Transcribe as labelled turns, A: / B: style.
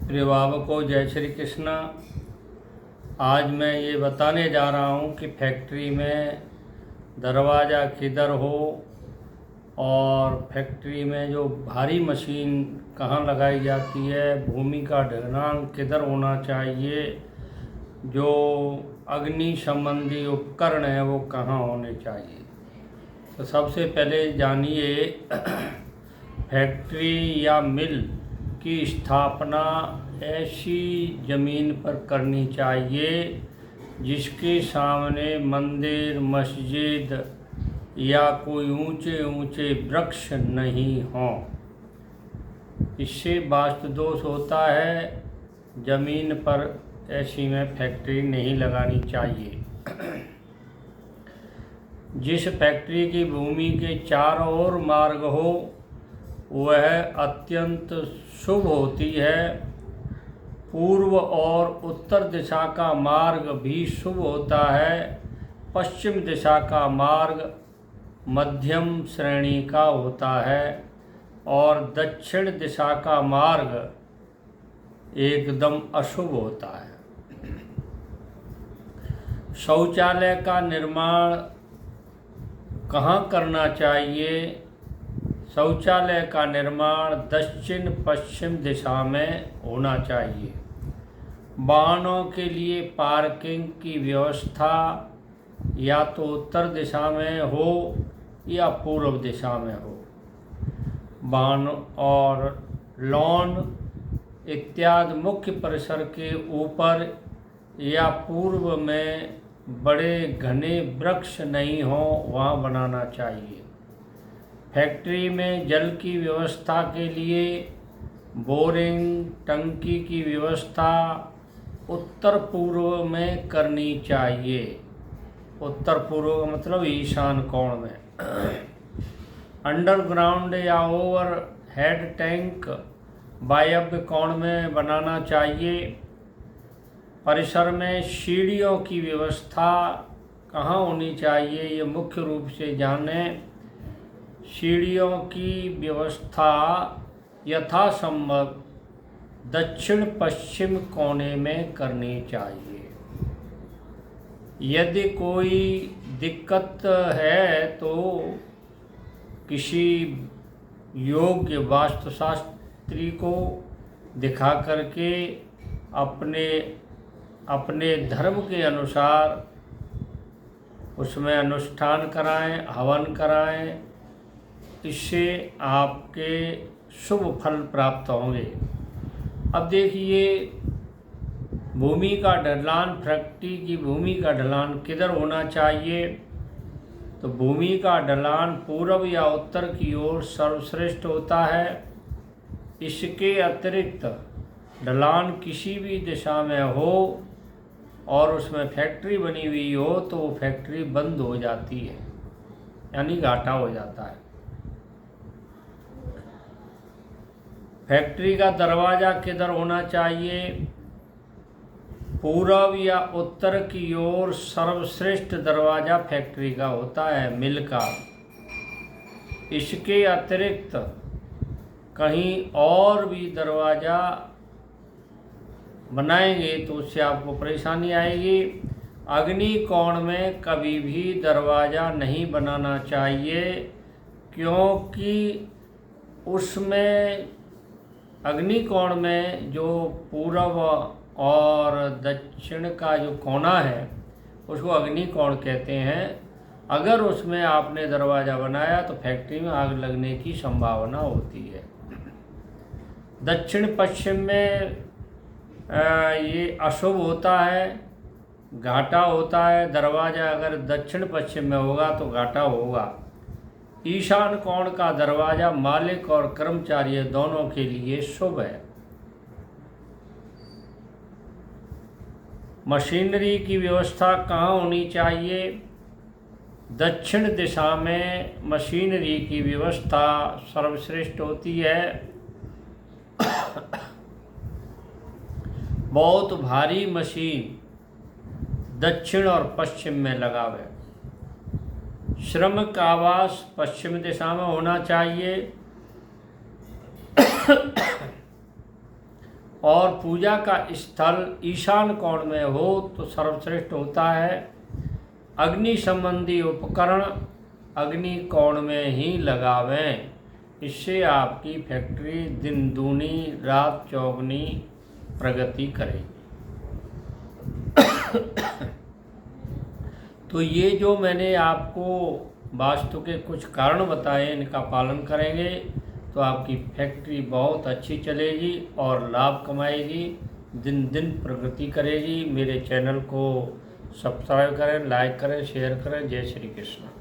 A: प्रिय भावकों, जय श्री कृष्णा। आज मैं ये बताने जा रहा हूँ कि फैक्ट्री में दरवाज़ा किधर हो और फैक्ट्री में जो भारी मशीन कहाँ लगाई जाती है, भूमि का ढलान किधर होना चाहिए, जो अग्नि संबंधी उपकरण है वो कहाँ होने चाहिए। तो सबसे पहले जानिए फैक्ट्री या मिल की स्थापना ऐसी ज़मीन पर करनी चाहिए जिसके सामने मंदिर, मस्जिद या कोई ऊंचे ऊंचे वृक्ष नहीं हों। इससे वास्तु दोष होता है। ज़मीन पर ऐसी में फैक्ट्री नहीं लगानी चाहिए। जिस फैक्ट्री की भूमि के चारों ओर मार्ग हो वह अत्यंत शुभ होती है। पूर्व और उत्तर दिशा का मार्ग भी शुभ होता है। पश्चिम दिशा का मार्ग मध्यम श्रेणी का होता है और दक्षिण दिशा का मार्ग एकदम अशुभ होता है। शौचालय का निर्माण कहाँ करना चाहिए? शौचालय का निर्माण दक्षिण पश्चिम दिशा में होना चाहिए। वाहनों के लिए पार्किंग की व्यवस्था या तो उत्तर दिशा में हो या पूर्व दिशा में हो। वाहन और लॉन इत्यादि मुख्य परिसर के ऊपर या पूर्व में बड़े घने वृक्ष नहीं हो वहाँ बनाना चाहिए। फैक्ट्री में जल की व्यवस्था के लिए बोरिंग टंकी की व्यवस्था उत्तर पूर्व में करनी चाहिए। उत्तर पूर्व का मतलब ईशान कोण में। अंडरग्राउंड या ओवर हेड टैंक वायव्य कोण में बनाना चाहिए। परिसर में सीढ़ियों की व्यवस्था कहाँ होनी चाहिए, ये मुख्य रूप से जानें। सीढ़ियों की व्यवस्था यथासंभव दक्षिण पश्चिम कोने में करनी चाहिए। यदि कोई दिक्कत है तो किसी योग्य वास्तुशास्त्री को दिखा करके अपने धर्म के अनुसार उसमें अनुष्ठान कराएं, हवन कराएं। इससे आपके शुभ फल प्राप्त होंगे। अब देखिए, भूमि का ढलान, फैक्ट्री की भूमि का ढलान किधर होना चाहिए? तो भूमि का ढलान पूर्व या उत्तर की ओर सर्वश्रेष्ठ होता है। इसके अतिरिक्त ढलान किसी भी दिशा में हो और उसमें फैक्ट्री बनी हुई हो तो वो फैक्ट्री बंद हो जाती है, यानी घाटा हो जाता है। फैक्ट्री का दरवाज़ा किधर होना चाहिए? पूर्व या उत्तर की ओर सर्वश्रेष्ठ दरवाज़ा फैक्ट्री का होता है, मिल का। इसके अतिरिक्त कहीं और भी दरवाज़ा बनाएंगे तो उससे आपको परेशानी आएगी। अग्नि कोण में कभी भी दरवाज़ा नहीं बनाना चाहिए, क्योंकि उसमें अग्नि कोण में जो पूर्व और दक्षिण का जो कोना है उसको अग्नि कोण कहते हैं। अगर उसमें आपने दरवाज़ा बनाया तो फैक्ट्री में आग लगने की संभावना होती है। दक्षिण पश्चिम में ये अशुभ होता है, घाटा होता है। दरवाज़ा अगर दक्षिण पश्चिम में होगा तो घाटा होगा। ईशान कोण का दरवाज़ा मालिक और कर्मचारी दोनों के लिए शुभ है। मशीनरी की व्यवस्था कहाँ होनी चाहिए? दक्षिण दिशा में मशीनरी की व्यवस्था सर्वश्रेष्ठ होती है। बहुत भारी मशीन दक्षिण और पश्चिम में लगावे। श्रमिक आवास पश्चिम दिशा में होना चाहिए और पूजा का स्थल ईशान कोण में हो तो सर्वश्रेष्ठ होता है। अग्नि संबंधी उपकरण अग्नि कोण में ही लगावें, इससे आपकी फैक्ट्री दिन दूनी रात चौगुनी प्रगति करेगी। तो ये जो मैंने आपको वास्तु के कुछ कारण बताए, इनका पालन करेंगे तो आपकी फैक्ट्री बहुत अच्छी चलेगी और लाभ कमाएगी, दिन दिन प्रगति करेगी। मेरे चैनल को सब्सक्राइब करें, लाइक करें, शेयर करें। जय श्री कृष्ण।